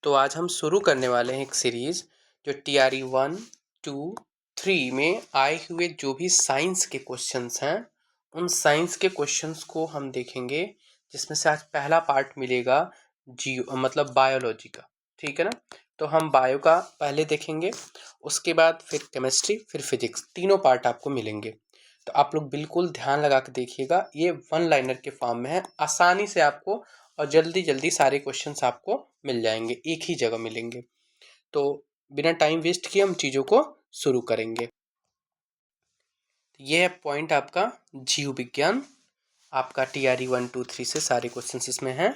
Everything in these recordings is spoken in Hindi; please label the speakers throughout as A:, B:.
A: तो आज हम शुरू करने वाले हैं एक सीरीज़ जो TRE 1, 2, 3 में आए हुए जो भी साइंस के क्वेश्चंस हैं उन साइंस के क्वेश्चंस को हम देखेंगे, जिसमें से आज पहला पार्ट मिलेगा मतलब बायोलॉजी का। ठीक है ना। तो हम बायो का पहले देखेंगे, उसके बाद फिर केमिस्ट्री, फिर फिजिक्स, तीनों पार्ट आपको मिलेंगे। तो आप लोग बिल्कुल ध्यान लगा के देखिएगा, ये वन लाइनर के फॉर्म में है, आसानी से आपको और जल्दी जल्दी सारे क्वेश्चंस आपको मिल जाएंगे, एक ही जगह मिलेंगे। तो बिना टाइम वेस्ट किए हम चीज़ों को शुरू करेंगे। यह है पॉइंट आपका जीव विज्ञान, आपका TRE 1, 2, 3 से सारे क्वेश्चंस इसमें हैं।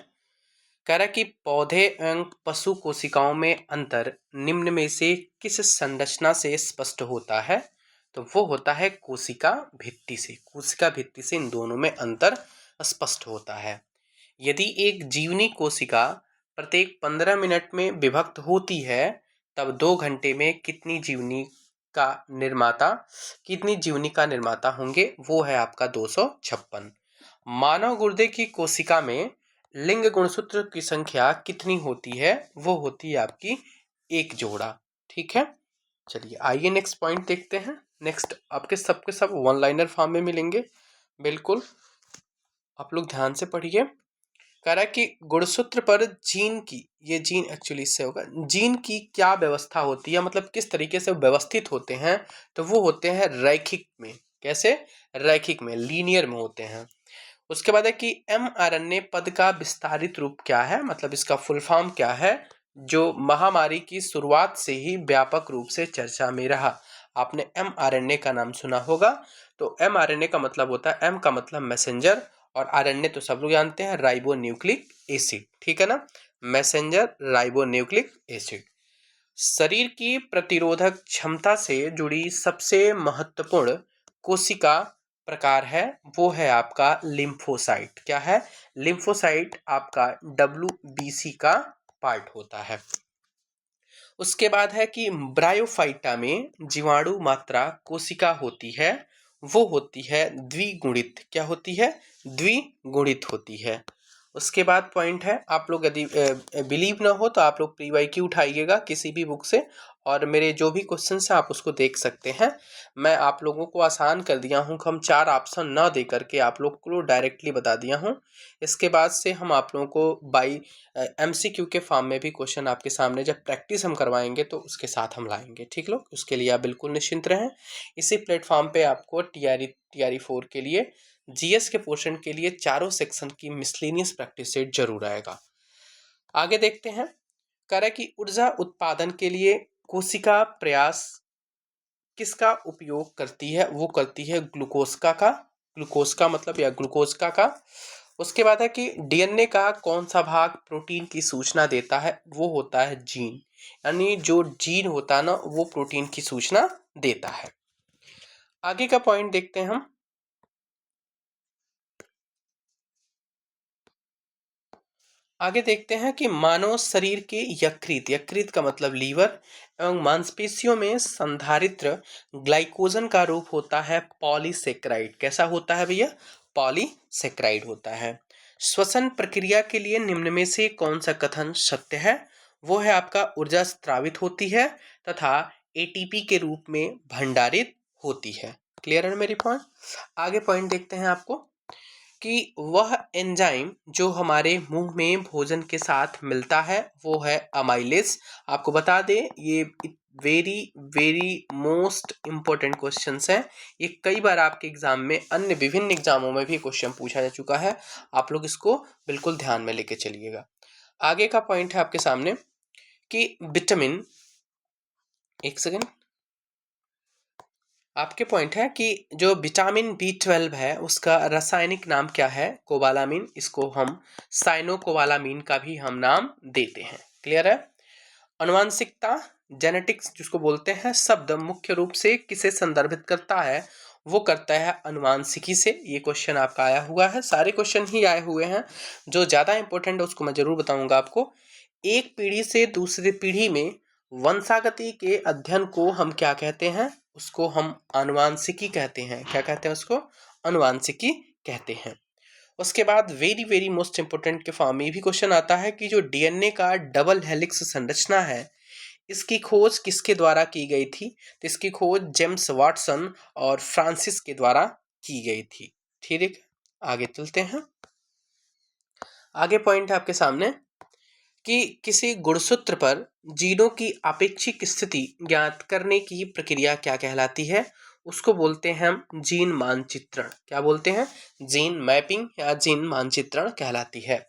A: कह रहा कि पौधे एवं पशु कोशिकाओं में अंतर निम्न में से किस संरचना से स्पष्ट होता है? तो वो होता है कोशिका भित्ति से। कोशिका भित्ति से इन दोनों में अंतर स्पष्ट होता है। यदि एक जीवनी कोशिका प्रत्येक 15 मिनट में विभक्त होती है, तब 2 घंटे में कितनी जीवनी का निर्माता होंगे? वो है आपका 256। मानव गुर्दे की कोशिका में लिंग गुणसूत्र की संख्या कितनी होती है? वो होती है आपकी 1 जोड़ा। ठीक है, चलिए आइए नेक्स्ट पॉइंट देखते हैं। नेक्स्ट आपके सबके सब वन लाइनर फॉर्म में मिलेंगे, बिल्कुल आप लोग ध्यान से पढ़िए। कह रहा है कि गुणसूत्र पर जीन की, ये जीन एक्चुअली इससे होगा, जीन की क्या व्यवस्था होती है, मतलब किस तरीके से व्यवस्थित होते हैं? तो वो होते हैं रैखिक में। कैसे? रैखिक में, लीनियर में होते हैं। उसके बाद है कि mRNA पद का विस्तारित रूप क्या है, मतलब इसका फुल फॉर्म क्या है, जो महामारी की शुरुआत से ही व्यापक रूप से चर्चा में रहा। आपने mRNA का नाम सुना होगा। तो mRNA का मतलब होता है, M का मतलब मैसेंजर, और RNA तो सब लोग जानते हैं, राइबो न्यूक्लिक एसिड। ठीक है ना, मैसेंजर राइबो न्यूक्लिक एसिड। शरीर की प्रतिरोधक क्षमता से जुड़ी सबसे महत्वपूर्ण कोशिका प्रकार है, वो है आपका लिम्फोसाइट। क्या है? लिम्फोसाइट आपका WBC का पार्ट होता है। उसके बाद है कि ब्रायोफाइटा में जीवाणु मात्रा कोशिका होती है, वो होती है द्विगुणित। क्या होती है? द्विगुणित होती है। उसके बाद पॉइंट है, आप लोग यदि बिलीव ना हो तो आप लोग प्री-वाई-क्यू उठाइएगा किसी भी बुक से, और मेरे जो भी क्वेश्चंस हैं आप उसको देख सकते हैं। मैं आप लोगों को आसान कर दिया हूँ, हम 4 ऑप्शन ना दे करके आप लोग को डायरेक्टली बता दिया हूँ। इसके बाद से हम आप लोगों को बाई MCQ के फॉर्म में भी क्वेश्चन आपके सामने जब प्रैक्टिस हम करवाएंगे तो उसके साथ हम लाएंगे। ठीक लोग, उसके लिए आप बिल्कुल निश्चिंत रहें। इसी प्लेटफॉर्म पे आपको TRE 4 के लिए, GS के पोर्शन के लिए चारों सेक्शन की मिसलेनियस प्रैक्टिस सेट जरूर आएगा। आगे देखते हैं। कह रहा है कि ऊर्जा उत्पादन के लिए कोशिका प्रयास किसका उपयोग करती है? वो करती है ग्लूकोज का। ग्लूकोज का मतलब, या ग्लूकोज का। उसके बाद है कि DNA का कौन सा भाग प्रोटीन की सूचना देता है? वो होता है जीन। यानी जो जीन होता है ना, वो प्रोटीन की सूचना देता है। आगे का पॉइंट देखते हैं हम। आगे देखते हैं कि मानव शरीर के यकृत, यकृत का मतलब लीवर, एवं मांसपेशियों में संधारित्र ग्लाइकोजन का रूप होता है पॉलीसेक्राइड। कैसा होता है भैया? पॉलीसेक्राइड होता है। श्वसन प्रक्रिया के लिए निम्न में से कौन सा कथन सत्य है? वो है आपका ऊर्जा स्त्रावित होती है तथा ATP के रूप में भंडारित होती है। क्लियर है मेरी पॉइंट? आगे पॉइंट देखते हैं आपको कि वह एंजाइम जो हमारे मुंह में भोजन के साथ मिलता है वो है अमाइलेज। आपको बता दें, ये very very most important questions हैं। ये कई बार आपके एग्जाम में, अन्य विभिन्न एग्जामों में भी क्वेश्चन पूछा जा चुका है। आप लोग इसको बिल्कुल ध्यान में लेके चलिएगा। आगे का पॉइंट है आपके सामने कि विटामिन, एक सेकेंड, आपके पॉइंट है कि जो विटामिन B12 है उसका रासायनिक नाम क्या है? कोबालामिन। इसको हम साइनोकोबालामिन का भी हम नाम देते हैं। क्लियर है? आनुवंशिकता, जेनेटिक्स जिसको बोलते हैं, शब्द मुख्य रूप से किसे संदर्भित करता है? वो करता है अनुवांशिकी से। ये क्वेश्चन आपका आया हुआ है, सारे क्वेश्चन ही आए हुए हैं। जो ज़्यादा इंपॉर्टेंट है उसको मैं जरूर बताऊंगा आपको। एक पीढ़ी से दूसरी पीढ़ी में वंशागति के अध्ययन को हम क्या कहते हैं? उसको हम आनुवांशिकी कहते हैं। क्या कहते हैं उसको? आनुवांशिकी कहते हैं। उसके बाद वेरी वेरी मोस्ट इंपोर्टेंट के फॉर्म में ये भी क्वेश्चन आता है कि जो डीएनए का डबल हेलिक्स संरचना है, इसकी खोज किसके द्वारा की गई थी? तो इसकी खोज जेम्स वाटसन और फ्रांसिस के द्वारा की गई थी। ठीक है, आगे चलते हैं। आगे पॉइंट है आपके सामने कि किसी गुणसूत्र पर जीनों की आपेक्षिक स्थिति ज्ञात करने की प्रक्रिया क्या कहलाती है? उसको बोलते हैं हम जीन मानचित्रण। क्या बोलते हैं? जीन मैपिंग या जीन मानचित्रण कहलाती है।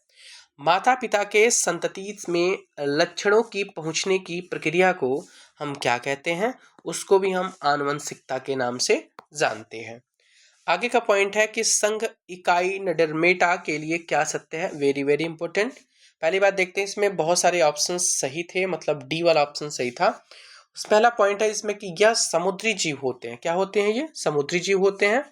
A: माता पिता के संतति में लक्षणों की पहुंचने की प्रक्रिया को हम क्या कहते हैं? उसको भी हम आनुवंशिकता के नाम से जानते हैं। आगे का पॉइंट है कि संघ इकाई नडरमेटा के लिए क्या सत्य है? Very very important. पहली बात देखते हैं, इसमें बहुत सारे ऑप्शन सही थे, मतलब डी वाला ऑप्शन सही था। पहला पॉइंट है इसमें कि यह समुद्री जीव होते हैं। क्या होते हैं? ये समुद्री जीव होते हैं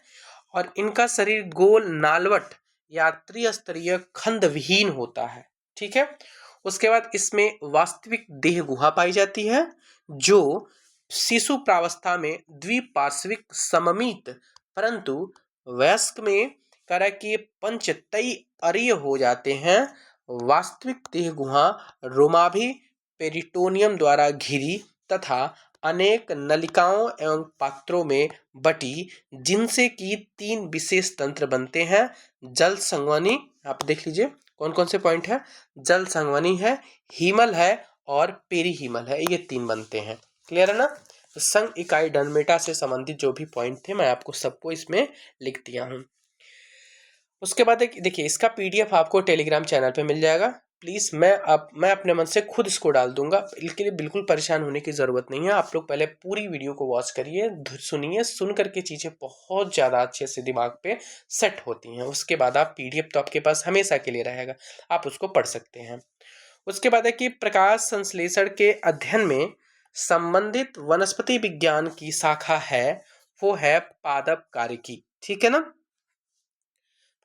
A: और इनका शरीर गोल नालवट या त्रिस्तरीय खंड विहीन होता है। ठीक है। उसके बाद इसमें वास्तविक देह गुहा पाई जाती है जो शिशु प्रावस्था में द्विपार्श्विक सममित, परंतु वयस्क में करा कि पंचतई अरीय हो जाते हैं। वास्तविक देह गुहा रोमाभी पेरिटोनियम द्वारा घिरी तथा अनेक नलिकाओं एवं पात्रों में बटी, जिनसे कि 3 विशेष तंत्र बनते हैं। जल संवहनी, आप देख लीजिए कौन कौन से पॉइंट है। जल संवहनी है, हीमल है और पेरीहीमल है, ये 3 बनते हैं। क्लियर है ना? तो संघ इकाई डनमेटा से संबंधित जो भी पॉइंट थे मैं आपको सबको इसमें लिख दिया हूँ। उसके बाद देखिए इसका पीडीएफ आपको टेलीग्राम चैनल पे मिल जाएगा। प्लीज़ मैं अपने मन से खुद इसको डाल दूंगा, इसके लिए बिल्कुल परेशान होने की ज़रूरत नहीं है। आप लोग पहले पूरी वीडियो को वॉच करिए, सुनिए, सुन करके चीज़ें बहुत ज़्यादा अच्छे से दिमाग पे सेट होती हैं। उसके बाद आप पीडीएफ तो आपके पास हमेशा के लिए रहेगा, आप उसको पढ़ सकते हैं। उसके बाद है कि प्रकाश संश्लेषण के अध्ययन में संबंधित वनस्पति विज्ञान की शाखा है, वो है पादप कार्यकी। ठीक है ना?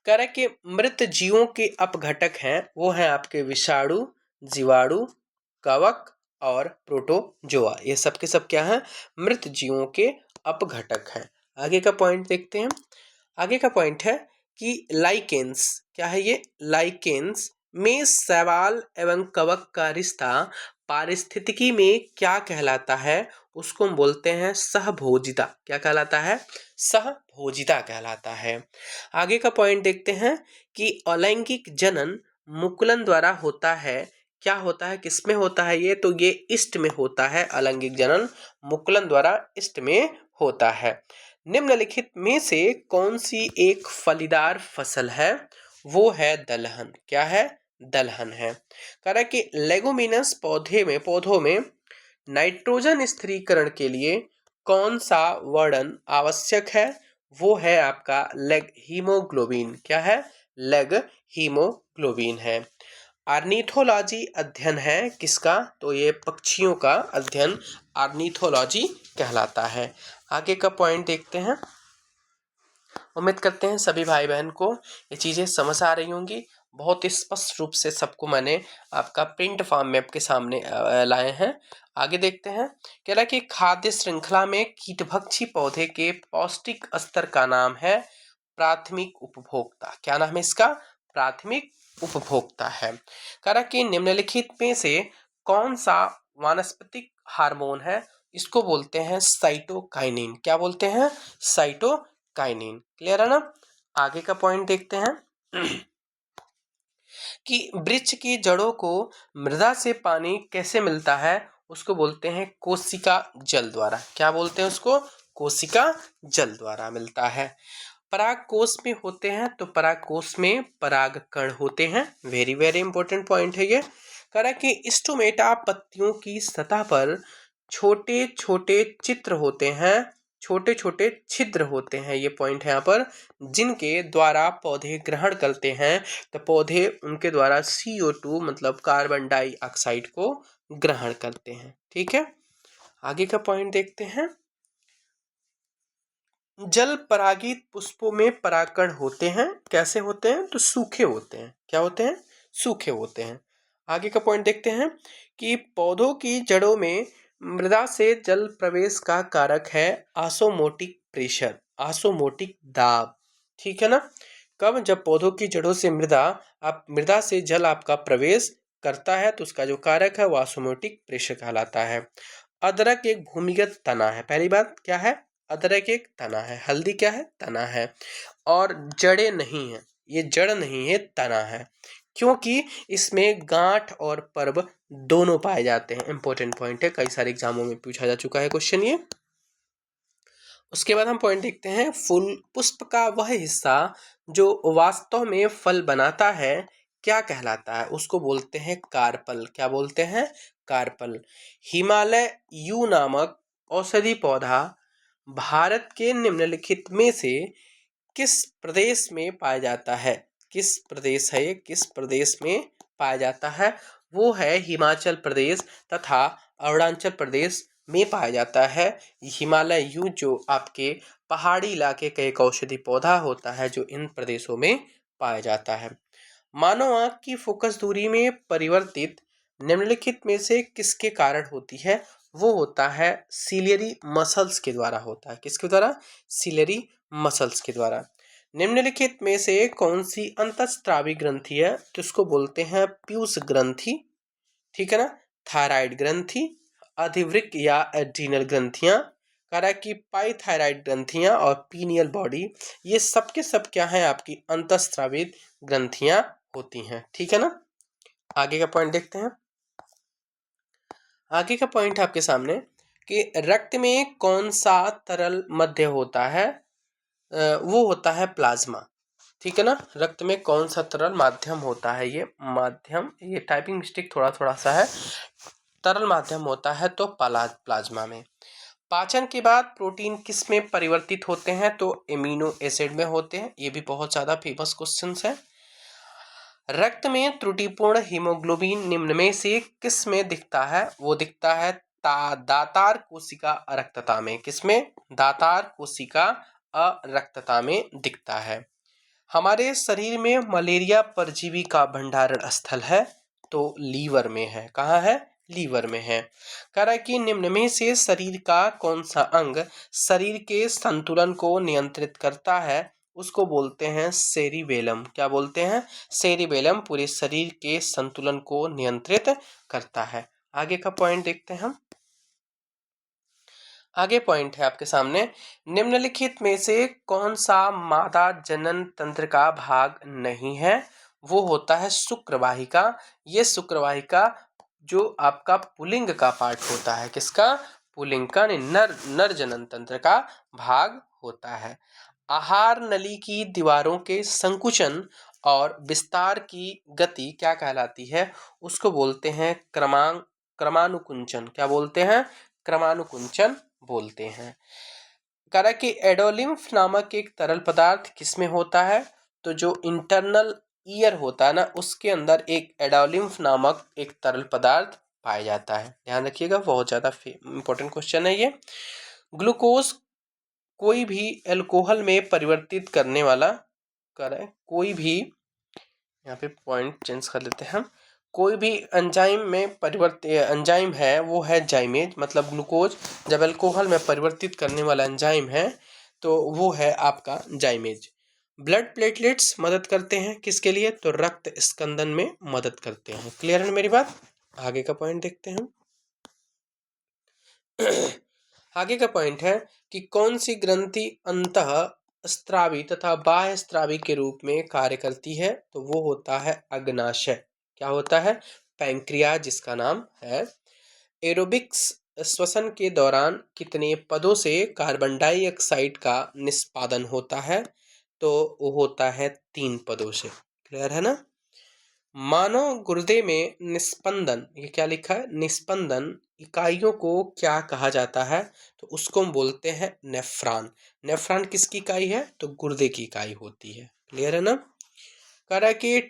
A: कह रहे कि मृत जीवों के अपघटक हैं, वो हैं आपके विषाणु, जीवाणु, कवक और प्रोटोजोआ। ये सब के सब क्या हैं? मृत जीवों के अपघटक हैं। आगे का पॉइंट देखते हैं। आगे का पॉइंट है कि लाइकेंस क्या है? ये लाइकेंस में शैवाल एवं कवक का रिश्ता पारिस्थितिकी में क्या कहलाता है? उसको हम बोलते हैं सहभोजिता। क्या कहलाता है? सहभोजिता कहलाता है। आगे का पॉइंट देखते हैं कि अलैंगिक जनन मुकुलन द्वारा होता है। क्या होता है? किसमें होता है ये? तो ये ईस्ट में होता है। अलैंगिक जनन मुकुलन द्वारा ईस्ट में होता है। निम्नलिखित में से कौन सी एक फलीदार फसल है? वो है दलहन। क्या है? दलहन है। कह रहा है कि लेगुमिनस पौधों में नाइट्रोजन स्थिरीकरण के लिए कौन सा वर्णन आवश्यक है? वो है आपका लेग हीमोग्लोबिन। क्या है? लेग हीमोग्लोबिन है। आर्निथोलॉजी अध्ययन है किसका? तो ये पक्षियों का अध्ययन आर्निथोलॉजी कहलाता है। आगे का पॉइंट देखते हैं। उम्मीद करते हैं सभी भाई बहन को ये चीज़ें समझ आ रही होंगी। बहुत ही स्पष्ट रूप से सबको मैंने आपका प्रिंट फॉर्म में आपके सामने लाए हैं। आगे देखते हैं। कह रहा है कि खाद्य श्रृंखला में कीटभक्षी पौधे के पौष्टिक स्तर का नाम है प्राथमिक उपभोक्ता। क्या नाम है इसका? प्राथमिक उपभोक्ता है। कह रहा है कि निम्नलिखित में से कौन सा वानस्पतिक हार्मोन है? इसको बोलते हैं साइटोकाइनिन। क्या बोलते हैं? साइटोकाइनिन। क्लियर है ना? आगे का पॉइंट देखते हैं कि वृक्ष की जड़ों को मृदा से पानी कैसे मिलता है? उसको बोलते हैं कोशिका जल द्वारा। क्या बोलते हैं उसको? कोशिका जल द्वारा मिलता है। पराग कोश में होते हैं, तो पराग कोश में पराग कण होते हैं। वेरी वेरी इंपॉर्टेंट पॉइंट है ये। कह रहा है कि स्टोमेटा पत्तियों की सतह पर छोटे छोटे चित्र होते हैं, छोटे छोटे छिद्र होते हैं, ये पॉइंट है यहाँ पर, जिनके द्वारा पौधे ग्रहण करते हैं। तो पौधे उनके द्वारा CO2 मतलब कार्बन डाइऑक्साइड को ग्रहण करते हैं। ठीक है। आगे का पॉइंट देखते हैं। जल परागित पुष्पों में परागकण होते हैं। कैसे होते हैं? तो सूखे होते हैं। क्या होते हैं? सूखे होते हैं। आगे का पॉइंट देखते हैं कि पौधों की जड़ों में मृदा से जल प्रवेश का कारक है आसोमोटिक प्रेशर, आसोमोटिक दाब। ठीक है ना? कब? जब पौधों की जड़ों से मृदा से जल आपका प्रवेश करता है तो उसका जो कारक है वो ऑस्मोटिक प्रेशर कहलाता है। अदरक एक भूमिगत तना है। पहली बात क्या है? अदरक एक तना है। हल्दी क्या है? तना है। और जड़ें नहीं है, ये जड़ नहीं है, तना है, क्योंकि इसमें गांठ और पर्व दोनों पाए जाते हैं। इंपॉर्टेंट पॉइंट है, कई सारे एग्जामों में पूछा जा चुका है क्वेश्चन ये। उसके बाद हम पॉइंट देखते हैं, फूल पुष्प का वह हिस्सा जो वास्तव में फल बनाता है क्या कहलाता है? उसको बोलते हैं कार्पल। क्या बोलते हैं? कार्पल। हिमालय यू नामक औषधि पौधा भारत के निम्नलिखित में से किस प्रदेश में पाया जाता है? किस प्रदेश है ये? किस प्रदेश में पाया जाता है? वो है हिमाचल प्रदेश तथा अरुणाचल प्रदेश में पाया जाता है। हिमालय यू जो आपके पहाड़ी इलाके का एक औषधि पौधा होता है जो इन प्रदेशों में पाया जाता है। मानव आंख की फोकस दूरी में परिवर्तित निम्नलिखित में से किसके कारण होती है? वो होता है सिलियरी मसल्स के द्वारा होता है। किसके द्वारा? सिलियरी मसल्स के द्वारा। निम्नलिखित में से कौन सी अंतःस्रावी ग्रंथि है? तो इसको बोलते हैं पीयूष ग्रंथि। ठीक है ना? थायराइड ग्रंथि, अधिवृक्क या एड्रीनल ग्रंथियां, करा की पाइथायराइड ग्रंथियां और पीनियल बॉडी, ये सब के सब क्या है? आपकी अंतःस्रावित ग्रंथियां होती हैं। ठीक है ना? आगे का पॉइंट देखते हैं। आगे का पॉइंट आपके सामने कि रक्त में कौन सा तरल मध्य होता है? वो होता है प्लाज्मा। ठीक है ना? रक्त में कौन सा तरल माध्यम होता है? ये माध्यम, ये टाइपिंग मिस्टेक थोड़ा थोड़ा सा है। तरल माध्यम होता है तो प्लाज्मा में। पाचन के बाद प्रोटीन किस में परिवर्तित होते हैं? तो एमिनो एसिड में होते हैं। ये भी बहुत ज्यादा फेमस क्वेश्चन है। रक्त में त्रुटिपूर्ण हीमोग्लोबिन निम्न में से किस में दिखता है? वो दिखता है दातार कोशिका अरक्तता में। किसमें? दातार कोशिका अरक्तता में दिखता है। हमारे शरीर में मलेरिया परजीवी का भंडारण स्थल है तो लीवर में है। कहाँ है? लीवर में है। कह रहा है कि निम्न में से शरीर का कौन सा अंग शरीर के संतुलन को नियंत्रित करता है? उसको बोलते हैं सेरिबेलम। क्या बोलते हैं? सेरिबेलम पूरे शरीर के संतुलन को नियंत्रित करता है। आगे का पॉइंट देखते हैं हम। आगे पॉइंट है आपके सामने, निम्नलिखित में से कौन सा मादा जनन तंत्र का भाग नहीं है? वो होता है शुक्रवाहिका। ये शुक्रवाहिका जो आपका पुल्लिंग का पार्ट होता है। किसका? पुल्लिंग का, नहीं, नर जनन तंत्र का भाग होता है। आहार नली की दीवारों के संकुचन और विस्तार की गति क्या कहलाती है? उसको बोलते हैं क्रमानुकुंचन। क्या बोलते हैं? क्रमानुकुंचन बोलते हैं। करा कि एडोलिम्फ नामक एक तरल पदार्थ किसमें होता है? तो जो इंटरनल ईयर होता है ना, उसके अंदर एक एडोलिम्फ नामक एक तरल पदार्थ पाया जाता है। ध्यान रखिएगा, बहुत ज्यादा इंपॉर्टेंट क्वेश्चन है ये। ग्लूकोज कोई भी एल्कोहल में परिवर्तित करने वाला, करे कोई भी, यहाँ पे पॉइंट चेंज कर लेते हैं हम, कोई भी एंजाइम में परिवर्तित एंजाइम है वो है जाइमेज। मतलब ग्लूकोज जब अल्कोहल में परिवर्तित करने वाला एंजाइम है तो वो है आपका जाइमेज। ब्लड प्लेटलेट्स मदद करते हैं किसके लिए? तो रक्त स्कंदन में मदद करते हैं। क्लियर है मेरी बात? आगे का पॉइंट देखते हैं हम। आगे का पॉइंट है कि कौन सी ग्रंथि अंतः स्त्रावी तथा बाह्य स्त्रावी के रूप में कार्य करती है? तो वो होता है अग्नाशय। क्या होता है? पैंक्रियाज जिसका नाम है। एरोबिक्स श्वसन के दौरान कितने पदों से कार्बन डाइऑक्साइड का निष्पादन होता है? तो वो होता है 3 पदों से। क्लियर है ना? मानव गुर्दे में निस्पंदन, ये क्या लिखा है? निस्पंदन इकाइयों को क्या कहा जाता है? तो उसको हम बोलते हैं नेफ्रॉन। नेफ्रॉन किसकी इकाई है? तो गुर्दे की इकाई होती है। क्लियर है ना? कह रहा है कि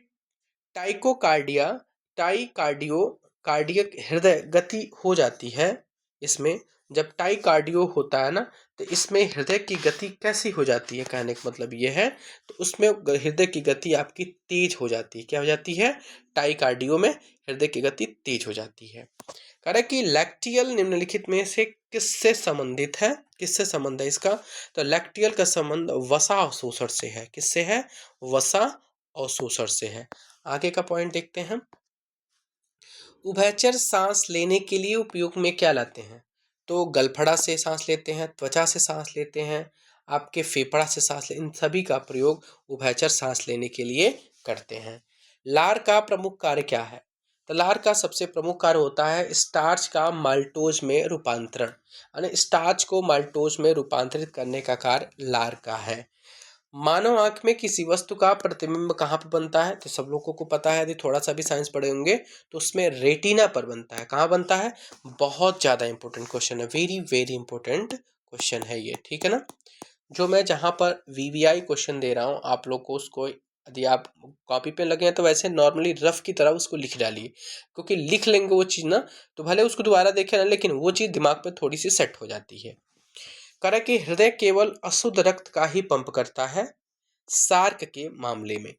A: टाइकोकार्डिया, टाइकार्डियो कार्डियक हृदय गति हो जाती है इसमें। जब टाइकार्डियो होता है ना तो इसमें हृदय की गति कैसी हो जाती है? कहने का मतलब ये है, तो उसमें हृदय की गति आपकी तेज हो जाती है। क्या हो जाती है? टाइकार्डियो में हृदय की गति तेज हो जाती है। कह रहा है कि लैक्टियल निम्नलिखित में से किससे संबंधित है, किससे संबंध है इसका? तो लैक्टियल का संबंध वसा अवशोषण से है। किससे है? वसा अवशोषण से है। आगे का पॉइंट देखते हैं। उभयचर सांस लेने के लिए उपयोग में क्या लाते हैं? तो गलफड़ा से सांस लेते हैं, त्वचा से सांस लेते हैं, आपके फेफड़ा से सांस इन सभी का प्रयोग उभयचर सांस लेने के लिए करते हैं। लार का प्रमुख कार्य क्या है? तो लार का सबसे प्रमुख कार्य होता है स्टार्च का माल्टोज में रूपांतरण, यानी स्टार्च को माल्टोज में रूपांतरित करने का कार्य लार का है। मानव आंख में किसी वस्तु का प्रतिबिंब कहाँ पर बनता है? तो सब लोगों को पता है, यदि थोड़ा सा भी साइंस पढ़े होंगे तो उसमें रेटिना पर बनता है। कहाँ बनता है? बहुत ज्यादा इंपॉर्टेंट क्वेश्चन है, वेरी वेरी इंपॉर्टेंट क्वेश्चन है ये, ठीक है ना। जो मैं जहाँ पर वीवीआई क्वेश्चन दे रहा हूँ आप लोग को, उसको यदि आप कॉपी पे लगे हैं तो वैसे नॉर्मली रफ की तरह उसको लिख डालिए, क्योंकि लिख लेंगे वो चीज़ ना तो भले उसको दोबारा देखें ना, लेकिन वो चीज़ दिमाग पे थोड़ी सी सेट हो जाती है। कह कि हृदय केवल अशुद्ध रक्त का ही पंप करता है सार्क के मामले में,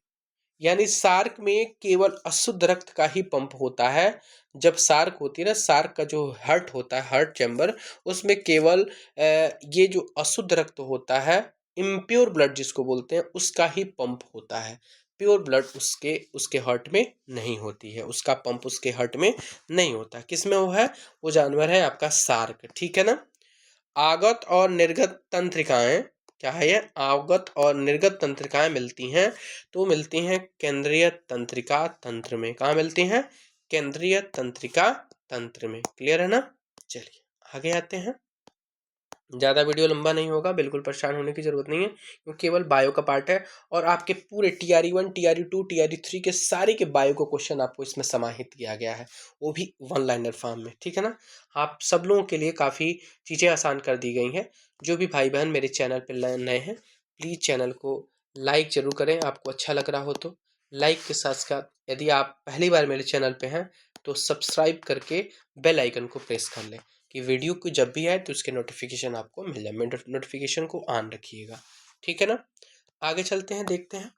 A: यानी सार्क में केवल अशुद्ध रक्त का ही पंप होता है। जब सार्क होती है ना, सार्क का जो हार्ट होता है, हार्ट चैम्बर, उसमें केवल ये जो अशुद्ध रक्त होता है, इम्प्योर ब्लड जिसको बोलते हैं, उसका ही पंप होता है। प्योर ब्लड उसके उसके हार्ट में नहीं होती है, उसका पंप उसके हार्ट में नहीं होता। किस में वो है? वो जानवर है आपका सार्क, ठीक है ना। आगत और निर्गत तंत्रिकाएं, क्या है ये? आवगत और निर्गत तंत्रिकाएं मिलती हैं, तो मिलती हैं केंद्रीय तंत्रिका तंत्र में। कहाँ मिलती हैं? केंद्रीय तंत्रिका तंत्र में। क्लियर है ना? चलिए आगे आते हैं। ज़्यादा वीडियो लंबा नहीं होगा, बिल्कुल परेशान होने की जरूरत नहीं है, क्योंकि केवल बायो का पार्ट है और आपके पूरे TRE 1 TRE 2 TRE 3 के सारे के बायो को क्वेश्चन आपको इसमें समाहित किया गया है, वो भी वन लाइनर फॉर्म में, ठीक है ना। आप सब लोगों के लिए काफ़ी चीज़ें आसान कर दी गई हैं। जो भी भाई बहन मेरे चैनल पर नए हैं, प्लीज़ चैनल को लाइक ज़रूर करें, आपको अच्छा लग रहा हो तो। लाइक के साथ साथ यदि आप पहली बार मेरे चैनल पर हैं तो सब्सक्राइब करके बेल आइकन को प्रेस कर लें, कि वीडियो को जब भी आए तो उसके नोटिफिकेशन आपको मिल जाए। नोटिफिकेशन को ऑन रखिएगा, ठीक है ना। आगे चलते हैं, देखते हैं।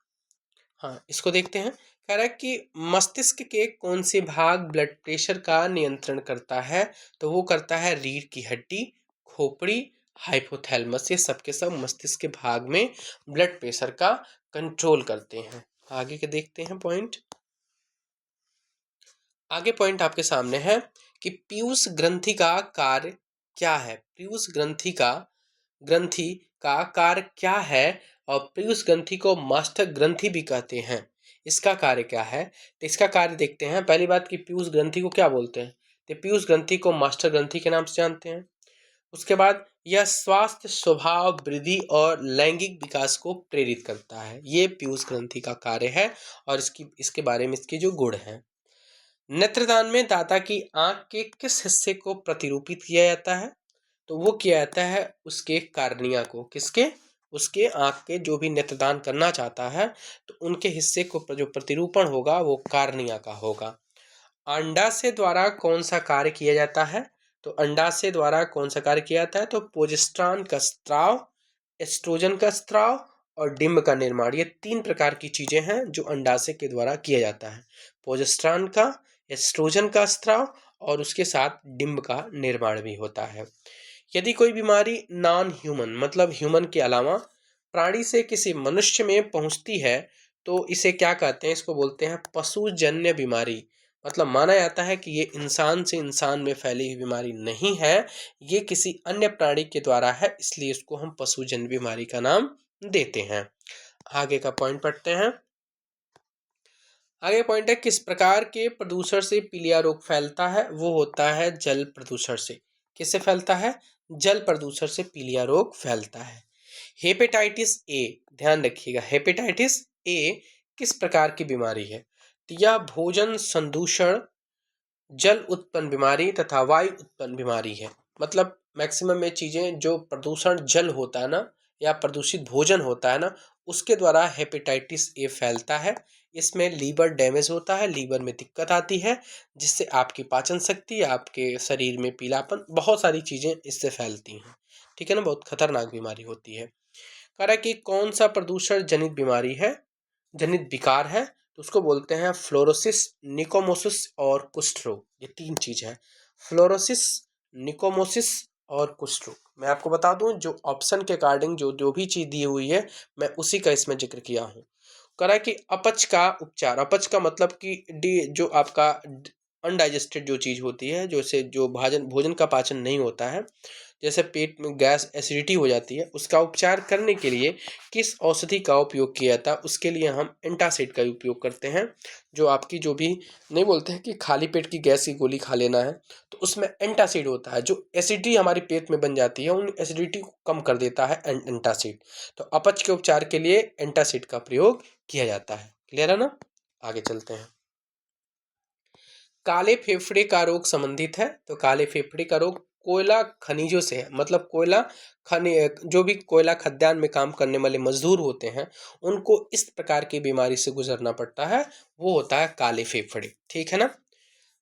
A: हाँ, इसको देखते हैं। कह रहा है कि मस्तिष्क के कौन से भाग ब्लड प्रेशर का नियंत्रण करता है? तो वो करता है रीढ़ की हड्डी, खोपड़ी, हाइपोथैलेमस। ये सब के सब मस्तिष्क के भाग में ब्लड प्रेशर का कंट्रोल करते हैं। आगे के देखते हैं पॉइंट। आगे पॉइंट आपके सामने है कि पीयूष ग्रंथि का कार्य क्या है? पीयूष ग्रंथि का कार्य क्या है? और पीयूष ग्रंथि को मास्टर ग्रंथि भी कहते हैं। इसका कार्य क्या है? तो इसका कार्य देखते हैं। पहली बात कि पीयूष ग्रंथि को क्या बोलते हैं? तो पीयूष ग्रंथि को मास्टर ग्रंथि के नाम से जानते हैं। उसके बाद यह स्वास्थ्य, स्वभाव, वृद्धि और लैंगिक विकास को प्रेरित करता है। ये पीयूष ग्रंथि का कार्य है और इसके बारे में इसके जो गुण हैं। नेत्रदान में दाता की आंख के किस हिस्से को प्रतिरूपित किया जाता है? तो वो किया जाता है उसके कार्निया को। किसके? उसके आंख के जो भी नेत्रदान करना चाहता है तो उनके हिस्से को जो प्रतिरूपण होगा वो कार्निया का होगा। अंडाशय द्वारा कौन सा कार्य किया जाता है? तो अंडाशय द्वारा कौन सा कार्य किया जाता है? तो प्रोजेस्टेरॉन का स्त्राव, एस्ट्रोजन का स्त्राव और डिंब का निर्माण। ये 3 प्रकार की चीजें हैं जो अंडाशय के द्वारा किया जाता है। प्रोजेस्टेरॉन का, एस्ट्रोजन का स्त्राव और उसके साथ डिंब का निर्माण भी होता है। यदि कोई बीमारी नॉन ह्यूमन, मतलब ह्यूमन के अलावा प्राणी से किसी मनुष्य में पहुंचती है तो इसे क्या कहते हैं? इसको बोलते हैं पशुजन्य बीमारी। मतलब माना जाता है कि ये इंसान से इंसान में फैली हुई बीमारी नहीं है, ये किसी अन्य प्राणी के द्वारा है, इसलिए इसको हम पशुजन्य बीमारी का नाम देते हैं। आगे का पॉइंट पढ़ते हैं। आगे पॉइंट है किस प्रकार के प्रदूषण से पीलिया रोग फैलता है? वो होता है जल प्रदूषण से। किससे फैलता है? जल प्रदूषण से पीलिया रोग फैलता है। हेपेटाइटिस ए, ध्यान रखिएगा, हेपेटाइटिस ए किस प्रकार की बीमारी है? तो यह भोजन संदूषण, जल उत्पन्न बीमारी तथा वायु उत्पन्न बीमारी है। मतलब मैक्सिमम में चीजें जो प्रदूषण जल होता है ना, या प्रदूषित भोजन होता है ना, उसके द्वारा हेपेटाइटिस ए फैलता है। इसमें लीवर डैमेज होता है, लीवर में दिक्कत आती है, जिससे आपकी पाचन शक्ति, आपके शरीर में पीलापन, बहुत सारी चीजें इससे फैलती हैं, ठीक है ना। बहुत खतरनाक बीमारी होती है। कह रहा है कि कौन सा प्रदूषण जनित बीमारी है, जनित विकार है? तो उसको बोलते हैं फ्लोरोसिस, निकोमोसिस और कुष्ठ रोग। ये 3 चीज है, फ्लोरोसिस, निकोमोसिस और कुष्ठ रोग। मैं आपको बता दूं, जो ऑप्शन के अकॉर्डिंग जो जो भी चीज दी हुई है मैं उसी का इसमें जिक्र किया हूँ। करा कि अपच का उपचार, अपच का मतलब कि जो आपका अनडाइजेस्टेड जो चीज होती है, जैसे जो भोजन का पाचन नहीं होता है, जैसे पेट में गैस एसिडिटी हो जाती है, उसका उपचार करने के लिए किस औषधि का उपयोग किया जाता है? उसके लिए हम एंटासिड का उपयोग करते हैं। जो आपकी जो भी नहीं बोलते हैं कि खाली पेट की गैस की गोली खा लेना है, तो उसमें एंटासिड होता है, जो एसिडिटी हमारी पेट में बन जाती है उन एसिडिटी को कम कर देता है एंटासिड। तो अपच के उपचार के लिए एंटासिड का प्रयोग किया जाता है। क्लियर है ना? आगे चलते हैं। काले फेफड़े का रोग संबंधित है। तो काले फेफड़े का रोग कोयला खनिजों से है, मतलब कोयला खनि जो भी कोयला खदान में काम करने वाले मजदूर होते हैं उनको इस प्रकार की बीमारी से गुजरना पड़ता है, वो होता है काले फेफड़े। ठीक है ना?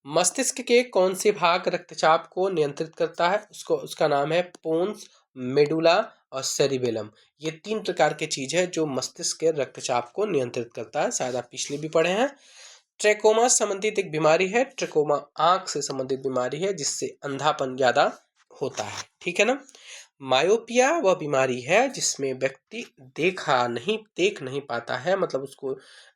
A: मस्तिष्क के कौन से भाग रक्तचाप को नियंत्रित करता है? उसका नाम है पोन्स, मेडुला और सेरिबेलम। ये 3 प्रकार के चीज है जो मस्तिष्क के रक्तचाप को नियंत्रित करता है। शायद आप पिछले भी पढ़े हैं। ट्रेकोमा संबंधित एक बीमारी है, ट्रेकोमा आंख से संबंधित बीमारी है जिससे अंधापन ज्यादा होता है। ठीक है ना? मायोपिया वह बीमारी है जिसमें व्यक्ति देख नहीं पाता है, मतलब उसको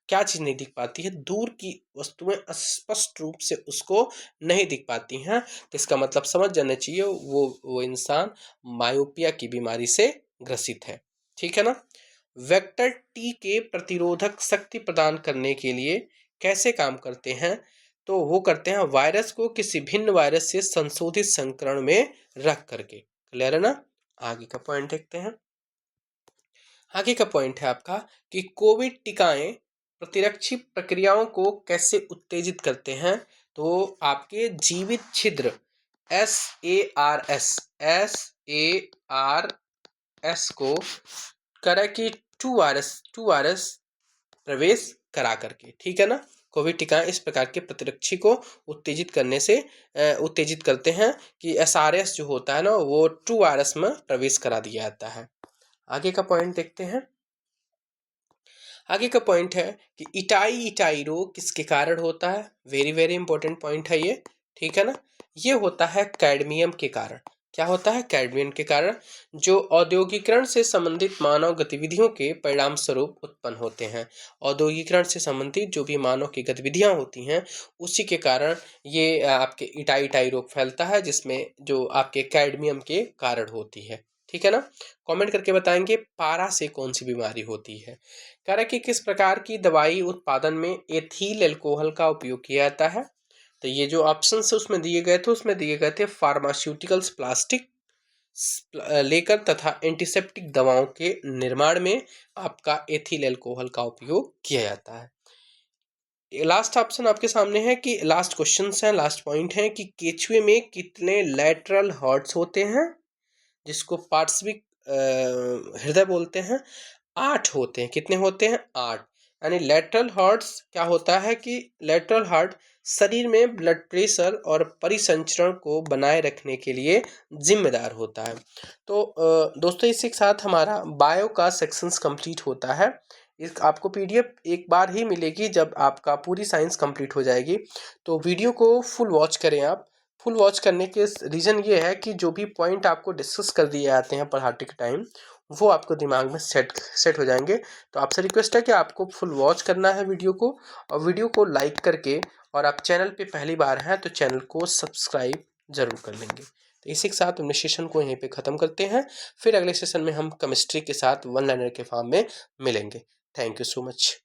A: क्या चीज नहीं दिख पाती है, दूर की वस्तुएं स्पष्ट रूप से उसको नहीं दिख पाती हैं। तो इसका मतलब समझ जाना चाहिए वो इंसान मायोपिया की बीमारी से ग्रसित है। ठीक है ना? वेक्टर टी के प्रतिरोधक शक्ति प्रदान करने के लिए कैसे काम करते हैं? तो वो करते हैं वायरस को किसी भिन्न वायरस से संशोधित संस्करण में रख करके। क्लियर है ना? आगे का पॉइंट देखते हैं। आगे का पॉइंट है आपका कि कोविड टीकाएं प्रतिरक्षी प्रक्रियाओं को कैसे उत्तेजित करते हैं? तो आपके जीवित छिद्र SARS को करा कि टू वायरस प्रवेश करा करके। ठीक है ना? कोविड टीकाएं इस प्रकार के प्रतिरक्षी को उत्तेजित करते हैं कि SRS जो होता है ना वो टू वायरस में प्रवेश करा दिया जाता है। आगे का पॉइंट देखते हैं। आगे का पॉइंट है कि इटाई रोग किसके कारण होता है? वेरी वेरी इंपॉर्टेंट पॉइंट है ये। ठीक है ना? ये होता है कैडमियम के कारण। क्या होता है? कैडमियम के कारण, जो औद्योगिकरण से संबंधित मानव गतिविधियों के परिणाम स्वरूप उत्पन्न होते हैं। औद्योगिकरण से संबंधित जो भी मानव की गतिविधियां होती हैं उसी के कारण ये आपके इटाई रोग फैलता है, जिसमें जो आपके कैडमियम के कारण होती है। ठीक है ना? कमेंट करके बताएंगे पारा से कौन सी बीमारी होती है। कह रहा है कि किस प्रकार की दवाई उत्पादन में एथिल अल्कोहल का उपयोग किया जाता है? तो ये जो ऑप्शन है उसमें दिए गए थे फार्मास्यूटिकल्स, प्लास्टिक लेकर तथा एंटीसेप्टिक दवाओं के निर्माण में आपका एथिल अल्कोहल का उपयोग किया जाता है। लास्ट ऑप्शन आपके सामने है कि लास्ट क्वेश्चन है, लास्ट पॉइंट है कि केचुए में कितने लैटरल हर्ट्स होते हैं, जिसको पार्श्विक हृदय बोलते हैं? 8 होते हैं। कितने होते हैं? 8। यानी लेटरल हार्ट्स क्या होता है कि लेटरल हार्ट शरीर में ब्लड प्रेशर और परिसंचरण को बनाए रखने के लिए जिम्मेदार होता है। तो दोस्तों इसी के साथ हमारा बायो का सेक्शंस कंप्लीट होता है। इस आपको पीडीएफ एक बार ही मिलेगी जब आपका पूरी साइंस कंप्लीट हो जाएगी। तो वीडियो को फुल वॉच करें आप। फुल वॉच करने के रीज़न ये है कि जो भी पॉइंट आपको डिस्कस कर दिए जाते हैं पढ़ाते के टाइम वो आपको दिमाग में सेट हो जाएंगे। तो आपसे रिक्वेस्ट है कि आपको फुल वॉच करना है वीडियो को, और वीडियो को लाइक करके, और आप चैनल पे पहली बार हैं तो चैनल को सब्सक्राइब जरूर कर लेंगे। तो इसी के साथ हमने सेशन को यहीं पे ख़त्म करते हैं। फिर अगले सेशन में हम केमिस्ट्री के साथ वन लाइनर के फॉर्म में मिलेंगे। Thank you so much.